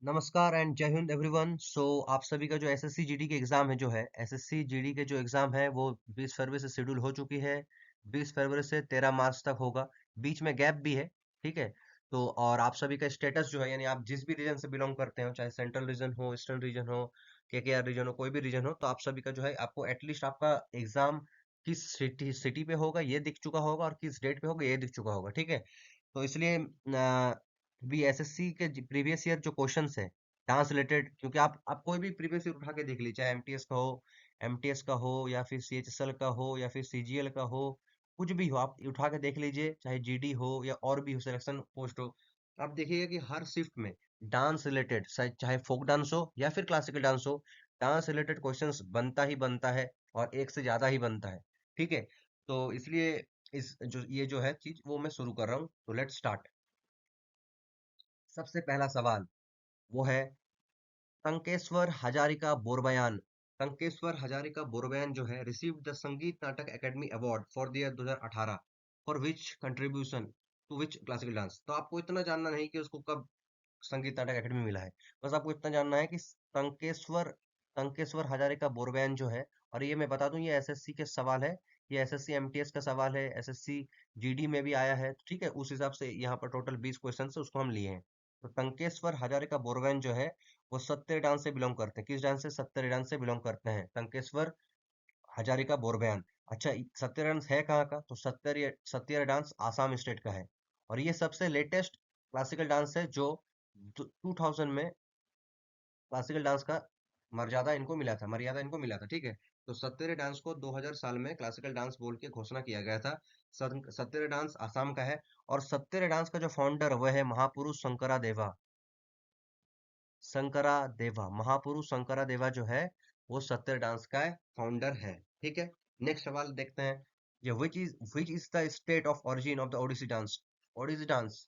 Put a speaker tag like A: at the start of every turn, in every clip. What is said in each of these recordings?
A: नमस्कार एंड जय हिंद एवरीवन। आप सभी का जो एसएससी जीडी के एग्जाम है, जो है एसएससी जीडी के जो एग्जाम है वो 20 फरवरी से शेड्यूल हो चुकी है। 20 फरवरी से 13 मार्च तक होगा। बीच में गैप भी है। ठीक है। तो और आप सभी का स्टेटस जो है, यानी आप जिस भी रीजन से बिलोंग करते हो, चाहे सेंट्रल रीजन हो, ईस्टर्न रीजन हो, केकेआर रीजन हो, कोई भी रीजन हो, तो आप सभी का जो है, आपको एटलीस्ट आपका एग्जाम किस सिटी सिटी पे होगा ये दिख चुका होगा, और किस डेट पे होगा ये दिख चुका होगा। ठीक है। तो इसलिए भी एसएससी के प्रीवियस ईयर जो क्वेश्चंस है डांस रिलेटेड, क्योंकि आप कोई भी प्रीवियस ईयर उठा के देख लीजिए, चाहे एमटीएस का हो या फिर सीएचएसएल का हो या फिर सीजीएल का हो, कुछ भी हो आप उठा के देख लीजिए, चाहे जीडी हो या और भी हो, सिलेक्शन पोस्ट हो। आप देखिएगा कि हर शिफ्ट में डांस रिलेटेड, चाहे फोक डांस हो या फिर क्लासिकल डांस हो, डांस रिलेटेड क्वेश्चंस बनता ही बनता है, और एक से ज्यादा ही बनता है। ठीक है। तो इसलिए इस जो ये जो है चीज वो मैं शुरू कर रहा हूँ, तो लेट्स स्टार्ट। सबसे पहला सवाल वो है, टंकेश्वर हजारिका बोरबयान। टंकेश्वर हजारिका बोरबयान जो है receive the Sangeet Natak academy award for the year 2018 for which contribution to which classical dance. तो आपको इतना जानना नहीं कि उसको कब संगीत नाटक एकेडमी मिला है। बस आपको इतना जानना है कि टंकेश्वर टंकेश्वर हजारिका बोरबयान जो है, और ये मैं बता दूं, ये एसएससी के सवाल है। ये एसएससी एमटीएस का सवाल है, एसएससी जीडी में भी आया है। ठीक है, उस हिसाब से यहाँ पर टोटल 20 क्वेश्चन है, उसको हम लिए हैं। तो टंकेश्वर हजारिका बोरबयान जो है वो सत्तर डांस से बिलोंग करते हैं। किस डांस से? सत्तर डांस से बिलोंग करते हैं टंकेश्वर हजारिका बोरबयान। अच्छा, सत्तर डांस है कहाँ का? तो सत्तर डांस आसाम स्टेट का है। और ये सबसे लेटेस्ट क्लासिकल डांस है जो 2000 में क्लासिकल डांस का मर्यादा इनको मिला था। ठीक है। तो सत्तरे डांस को 2000 साल में क्लासिकल डांस बोल के घोषणा किया गया था। सत्तरे डांस आसाम का है। और सत्तरे डांस का जो फाउंडर वह है महापुरुष शंकरा देवा। शंकरा देवा, महापुरुष शंकरा देवा जो है वो सत्तर डांस का फाउंडर है। ठीक है। नेक्स्ट सवाल देखते हैं। ये which is the state of origin of the Odissi dance. Odissi dance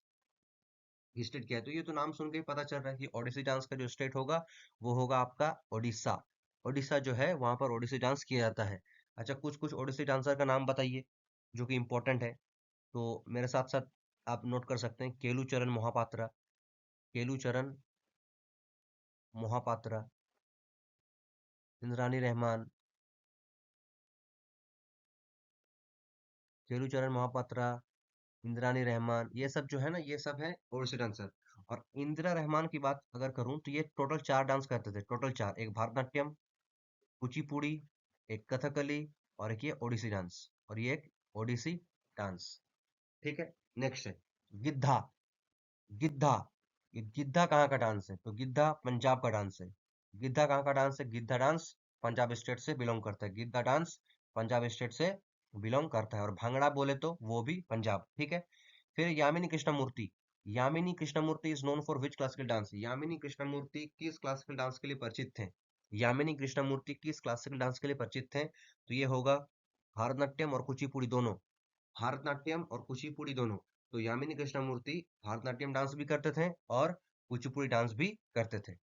A: state क्या है? तो ये तो नाम सुन के ही पता चल रहा है कि ओडिसी डांस का जो स्टेट होगा वो होगा आपका ओडिशा। ओडिशा जो है वहां पर ओडिसी डांस किया जाता है। अच्छा, कुछ कुछ ओडिसी डांसर का नाम बताइए जो कि इंपॉर्टेंट है। तो मेरे साथ साथ आप नोट कर सकते हैं, केलू चरण मोहापात्रा। केलू चरण मोहापात्रा, इंद्रानी रहमान, केलूचरण महापात्रा, इंद्रानी रहमान, ये सब जो है ना, ये सब है ओडिसी डांसर। और इंदिरा रहमान की बात अगर करूं तो ये टोटल 4 डांस करते थे, टोटल 4। एक भारतनाट्यम, कुचिपुड़ी, एक कथकली, और एक ये ओडिसी डांस, और ये एक ओडिसी डांस। ठीक है। नेक्स्ट है गिद्धा। गिद्धा, ये गिद्धा कहाँ का डांस है? तो गिद्धा पंजाब का डांस है। गिद्धा कहाँ का डांस है? गिद्धा डांस पंजाब स्टेट से बिलोंग करता है। गिद्धा डांस पंजाब स्टेट से बिलोंग करता है। और भांगड़ा बोले तो वो भी पंजाब। ठीक है। फिर Yamini Krishnamurthy. Yamini Krishnamurthy is known for which classical dance. Yamini Krishnamurthy किस क्लासिकल डांस के लिए परिचित थे? यामिनी कृष्णमूर्ति किस क्लासिकल डांस के लिए परिचित थे? तो ये होगा भारतनाट्यम और कुचिपुड़ी दोनों। भारतनाट्यम और कुचिपुड़ी दोनों। तो यामिनी कृष्णमूर्ति भारतनाट्यम डांस भी करते थे और कुचिपुड़ी डांस भी करते थे।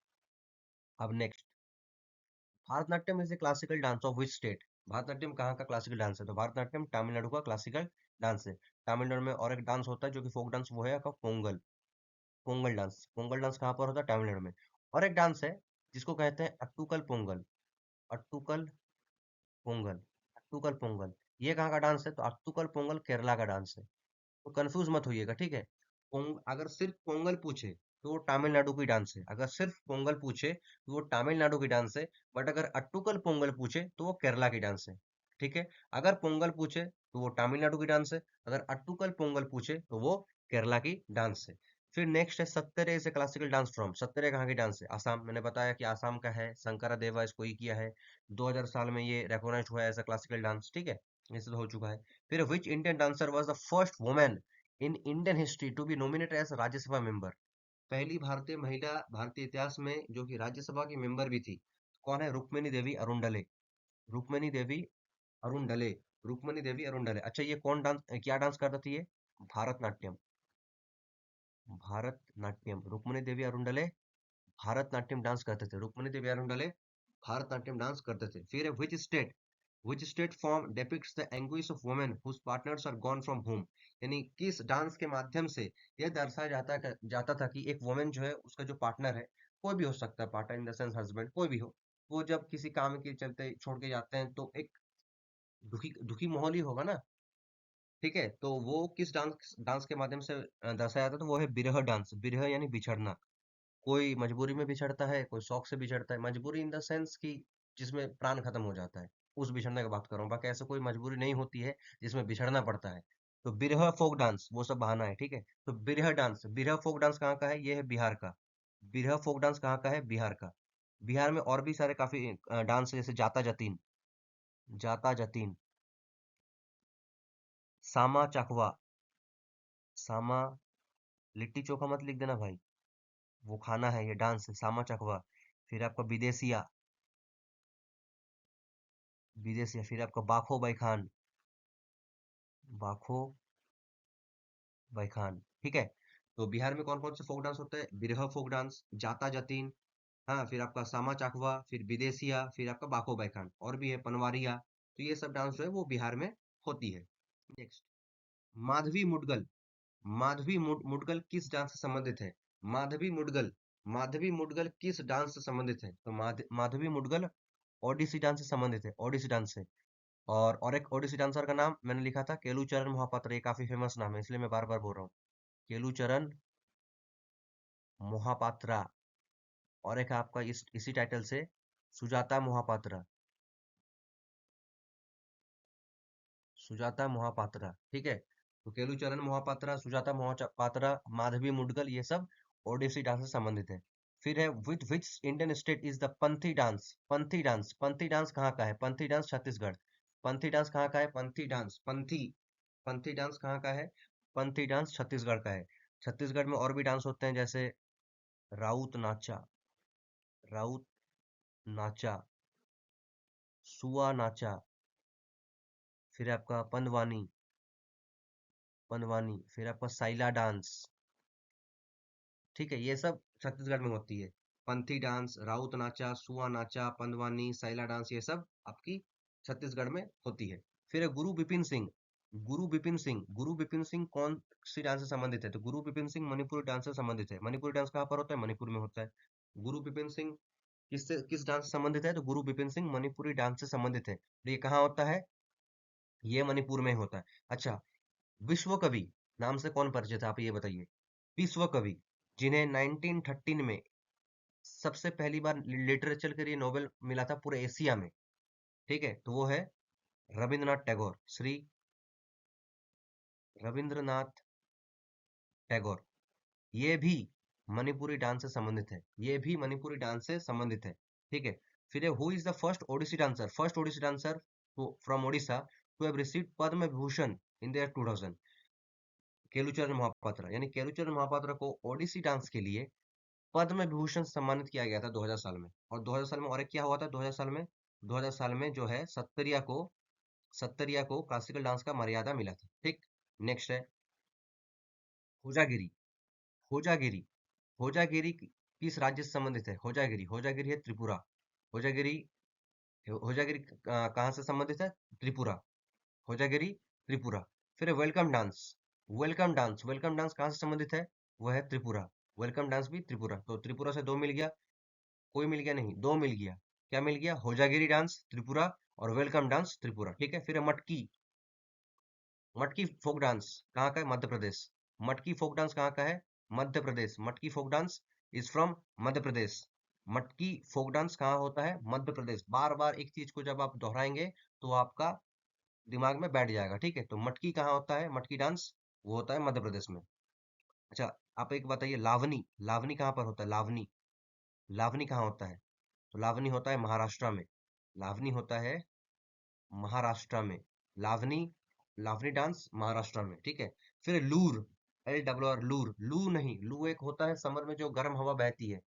A: अब next, Bharatanatyam is a classical dance of which state. Bharatanatyam कहाँ का क्लासिकल डांस है? तो भारतनाट्यम तमिलनाडु का क्लासिकल डांस है। तमिलनाडु में और एक डांस होता है जो कि फोक डांस, वो है आपका पोंगल। पोंगल डांस। पोंगल डांस कहाँ पर होता है? तमिलनाडु में। और एक डांस है जिसको कहते हैं अट्टुकल पोंगल। अट्टुकल पोंगल। अट्टुकल पोंगल, ये कहाँ का डांस है? तो अट्टुकल पोंगल केरला का डांस है। तो कंफ्यूज मत होइएगा। ठीक है। अगर सिर्फ पोंगल पूछे तो वो तमिलनाडु की डांस है। अगर सिर्फ पोंगल पूछे तो वो तमिलनाडु की डांस है। बट अगर अट्टुकल पोंगल पूछे तो वो केरला की डांस है। ठीक है। अगर पोंगल पूछे तो वो तमिलनाडु की डांस है। अगर अट्टुकल पोंगल पूछे तो वो केरला की डांस है। फिर नेक्स्ट है Sattriya is a classical dance from. Sattriya कहाँ की डांस है? आसाम। मैंने बताया कि आसाम का है, शंकरा देवा इसको ही किया है। 2000 साल में ये रिकॉग्नाइज हुआ है एज अ क्लासिकल डांस। ठीक है। ये सब हो चुका है। फिर which Indian dancer was the first women in Indian history to be nominated as Rajya Sabha member. पहली भारतीय महिला भारतीय इतिहास में जो कि राज्यसभा की मेंबर भी थी। कौन है? Rukmini Devi Arundale. Rukmini Devi Arundale. Rukmini Devi Arundale. अच्छा, ये कौन डांस, क्या डांस करती थी ये? भारतनाट्यम। भारतनाट्यम, रुक्मिणी देवी अरुणडले भारतनाट्यम डांस करते थे। रुक्मिणी देवी अरुणडले भारतनाट्यम डांस करते थे। फिर है which state which state form depicts the anguish of women whose partners are gone from home. यानी किस डांस के माध्यम से यह दर्शाया जाता था कि एक वुमेन जो है उसका जो पार्टनर है, कोई भी हो सकता है, partner in the sense husband, कोई भी हो, वो जब किसी काम के चलते छोड़ के जाते हैं तो एक दुखी दुखी माहौल ही होगा ना। ठीक है, तो वो किस डांस डांस के माध्यम से दर्शाया जाता है, तो वो है बिरह डांस। बिरह यानी बिछड़ना। कोई मजबूरी में बिछड़ता है, कोई शौक से बिछड़ता है। मजबूरी इन द सेंस कि जिसमें प्राण खत्म हो जाता है, उस बिछड़ने की बात कर रहा हूँ। बाकी ऐसे कोई मजबूरी नहीं होती है जिसमें बिछड़ना पड़ता है। तो बिरह फोक डांस वो सब बहाना है, ठीक है। तो बिरह डांस, बिरह फोक डांस कहाँ का है? ये है बिहार का। बिरह फोक डांस कहाँ का है? बिहार का। बिहार में और भी सारे काफी डांस है, जैसे जाता जतीन, जाता जतीन, सामा चकवा, सामा, लिट्टी चोखा मत लिख देना भाई, वो खाना है, ये डांस है, सामा चकवा। फिर आपका विदेशिया, विदेशिया, फिर आपका बाखो बाईखान, बाखो बाईखान, ठीक है। तो बिहार में कौन कौन से फोक डांस होते हैं? बिरह फोक डांस, जाता जतीन, हाँ, फिर आपका सामा चाकवा, फिर विदेशिया, फिर आपका बाखो बाईखान, और भी है पनवारिया। तो ये सब डांस जो है वो बिहार में होती है। नेक्स्ट, माधवी मुडगल। मुडगल किस डांस से संबंधित है? माधवी मुडगल, माधवी मुडगल किस डांस से संबंधित है? तो माधवी मुडगल ओडिसी डांस से संबंधित है, ओडिसी डांस से। और एक ओडिसी डांसर का नाम मैंने लिखा था, केलूचरण मोहापात्र। ये काफी फेमस नाम है, इसलिए मैं बार बार बोल रहा हूँ, केलूचरण मोहापात्रा। और एक है आपका इसी टाइटल से, सुजाता मोहापात्रा, सुजाता मोहापात्रा, ठीक है। तो केलूचरण मोहापात्रा, सुजाता मोहापात्रा, माधवी मुडगल, ये सब ओडिसी डांस से संबंधित है। फिर है, with which Indian state is the Panthi dance? Panthi dance, Panthi dance कहाँ का है? पंथी डांस छत्तीसगढ़। पंथी डांस कहाँ का है? पंथी डांस, पंथी, पंथी डांस कहाँ का है? पंथी डांस छत्तीसगढ़ का है। छत्तीसगढ़ में और भी डांस होते हैं, जैसे राउत नाचा, राउत नाचा, सुआ नाचा, फिर आपका पंदवानी, पंदवानी, फिर आपका साइला डांस, ठीक है। ये सब छत्तीसगढ़ में होती है। पंथी डांस, राउत नाचा, सुआ नाचा, पंदवानी, साइला डांस, ये सब आपकी छत्तीसगढ़ में होती है। फिर है गुरु बिपिन सिंह। गुरु बिपिन सिंह, गुरु बिपिन सिंह कौन सी डांस से संबंधित है? तो गुरु बिपिन सिंह मणिपुरी डांस से संबंधित है। मणिपुरी डांस कहाँ पर होता है? मणिपुर में होता है। गुरु बिपिन सिंह किस डांस से संबंधित है? तो गुरु बिपिन सिंह मणिपुरी डांस से संबंधित है। तो ये कहाँ होता है? ये मणिपुर में होता है। अच्छा, विश्व कवि नाम से कौन परिचित है, आप ये बताइए। विश्व कवि, जिन्हें 1913 में सबसे पहली बार लिटरेचर के लिए नोबेल मिला था पूरे एशिया में, ठीक है, तो वो है रविंद्रनाथ टैगोर, श्री रविंद्रनाथ टैगोर। ये भी मणिपुरी डांस से संबंधित है, ये भी मणिपुरी डांस से संबंधित है, ठीक है। फिर who is the first Odissi dancer? First Odissi dancer from Odisha to have received Padma Vibhushan in the year 2000, Kelucharan Mahapatra. यानी केलुचरण महापात्रा को ओडिसी डांस के लिए पद्म विभूषण से सम्मानित किया गया था 2000 साल में। और 2000 साल में और एक क्या हुआ था 2000 साल में? 2000 साल में जो है सत्तरिया को क्लासिकल डांस का मर्यादा मिला था, ठीक। नेक्स्ट है होजागिरी। होजागिरी, होजागिरी किस राज्य से संबंधित है? होजागिरी, होजागिरी है त्रिपुरा। होजागिरी, होजागिरी कहाँ से संबंधित है? त्रिपुरा। होजागिरी त्रिपुरा। फिर है welcome dance. Welcome dance, welcome dance कहाँ से संबंधित है? वह है त्रिपुरा। वेलकम डांस भी त्रिपुरा। तो त्रिपुरा से दो मिल गया, कोई मिल गया नहीं, दो मिल गया। क्या मिल गया? होजागिरी डांस त्रिपुरा और वेलकम डांस त्रिपुरा, ठीक है। फिर है मटकी। मटकी फोक डांस कहाँ का है? मध्य प्रदेश। मटकी फोक डांस कहाँ का है? मध्य प्रदेश। मटकी folk dance is from Madhya Pradesh. मटकी फोक डांस कहाँ होता है? मध्य प्रदेश। बार बार एक चीज को जब आप दोहराएंगे तो आपका दिमाग में बैठ जाएगा, ठीक है। तो मटकी कहाँ होता है? मटकी डांस वो होता है मध्य प्रदेश में। अच्छा, आप एक बताइए, लावनी, लावनी कहाँ पर होता है? लावनी, लावनी कहाँ होता है? तो लावनी होता है महाराष्ट्र में। लावनी होता है महाराष्ट्र में। लावनी, लावनी डांस महाराष्ट्र में, ठीक है। फिर लूर, LWR, लूर, लू नहीं, लू एक होता है समर में जो गर्म हवा बहती है,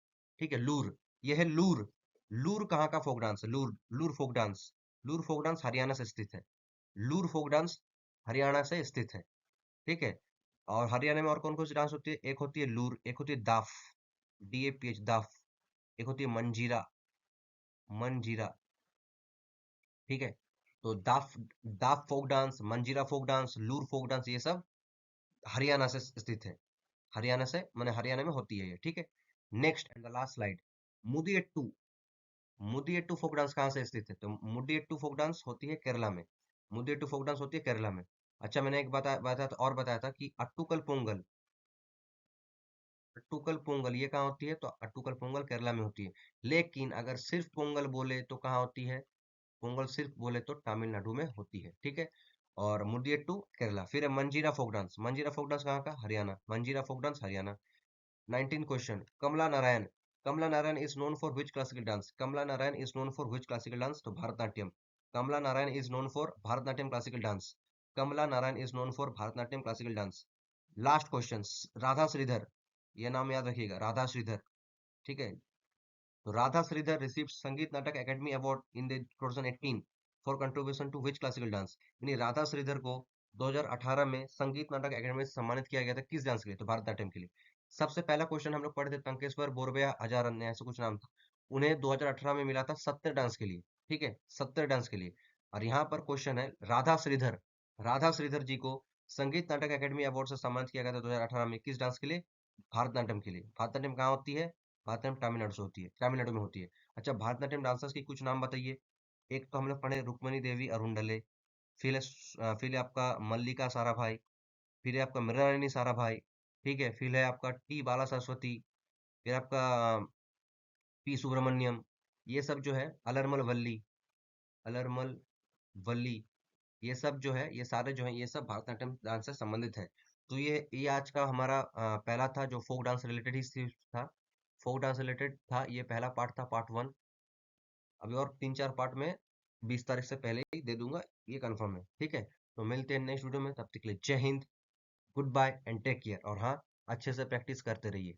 A: ठीक है, लूर। यह है लूर। लूर कहाँ का फोक डांस है? लूर, लूर फोक डांस, लूर फोक डांस हरियाणा से स्थित है। लूर फोक डांस हरियाणा से स्थित है, ठीक है। और हरियाणा में और कौन कौन सी डांस होती है? एक होती है लूर, एक होती है दाफ, DAPH, दाफ। एक होती है मंजीरा, मंजीरा, ठीक है। तो दाफ दाफ फोक डांस, मंजीरा फोक डांस, लूर फोक डांस, ये सब हरियाणा से स्थित है। हरियाणा से माने हरियाणा में होती है ये, ठीक है। Next and the last slide, Mudiyettu. Mudiyettu folk dance कहाँ से स्थित है? तो मुदियट्टू फोक डांस होती है केरला में। मुदियट्टू फोक डांस होती है केरला में। अच्छा, मैंने एक बताया था कि अट्टुकल पोंगल, अट्टुकल पोंगल ये कहाँ होती है? तो अट्टुकल पोंगल केरला में होती है। लेकिन अगर सिर्फ पोंगल बोले तो कहाँ होती है? पोंगल सिर्फ बोले तो तमिलनाडु में होती है, ठीक है। और मुदियट्टू केरला। फिर है मंजीरा फोक डांस। मंजीरा फोक डांस कहाँ का? Haryana. Manjira folk dance Haryana. 19 question, Kamala Narayan. Kamala Narayan is known for which classical dance? Kamala Narayan is known for which classical dance? तो Bharatanatyam. Kamala Narayan is known for Bharatanatyam classical dance. Kamala Narayan is known for Bharatanatyam classical dance. Last question, Radha Sridhar. ये नाम याद रखिएगा, राधा श्रीधर, ठीक है। तो Radha Shridhar received Sangeet Natak academy award in the 2018 for contribution to which classical dance? यानी राधा श्रीधर को 2018 में संगीत नाटक एकेडमी से सम्मानित किया गया था, किस डांस के लिए? तो भरतनाट्यम के लिए। सबसे पहला क्वेश्चन हम लोग पढ़े थे, टंकेश्वर बोरबेया हजारन ने, ऐसा कुछ नाम था। उन्हें 2018 में मिला था सत्तर डांस के लिए, ठीक है, सत्तर डांस के लिए। और यहाँ पर क्वेश्चन है, राधा श्रीधर, राधा श्रीधर जी को संगीत नाटक एकेडमी अवार्ड से सम्मानित किया गया था 2018 में, किस डांस के लिए? भारतनाट्यम के लिए। भारतनाट्यम कहाँ होती है? भारतनाट्यम तमिलनाडु से होती है, तमिलनाडु में होती है। अच्छा, भारतनाट्यम डांसर्स की कुछ नाम बताइए। एक तो हम लोग पढ़े रुक्मणी देवी अरुंडले, फिर है आपका मल्लिका साराभाई, फिर है आपका मृणालिनी साराभाई, ठीक है, फिर है आपका टी बाला सरस्वती, फिर आपका पी सुब्रमण्यम। ये सब जो है अलरमल वल्ली, अलरमल वल्ली, ये सब जो है, ये सारे जो है, ये सब भारतनाट्यम डांस से संबंधित है। तो ये आज का हमारा पहला था, जो फोक डांस रिलेटेड ही सिर्फ था। फोक डांस रिलेटेड था, ये पहला पार्ट था, पार्ट वन। अभी और 3-4 पार्ट में 20 तारीख से पहले ही दे दूंगा, ये कंफर्म है, ठीक है। तो मिलते हैं नेक्स्ट वीडियो में, तब तक के लिए Jai Hind, goodbye and take care. और हाँ, अच्छे से प्रैक्टिस करते रहिए।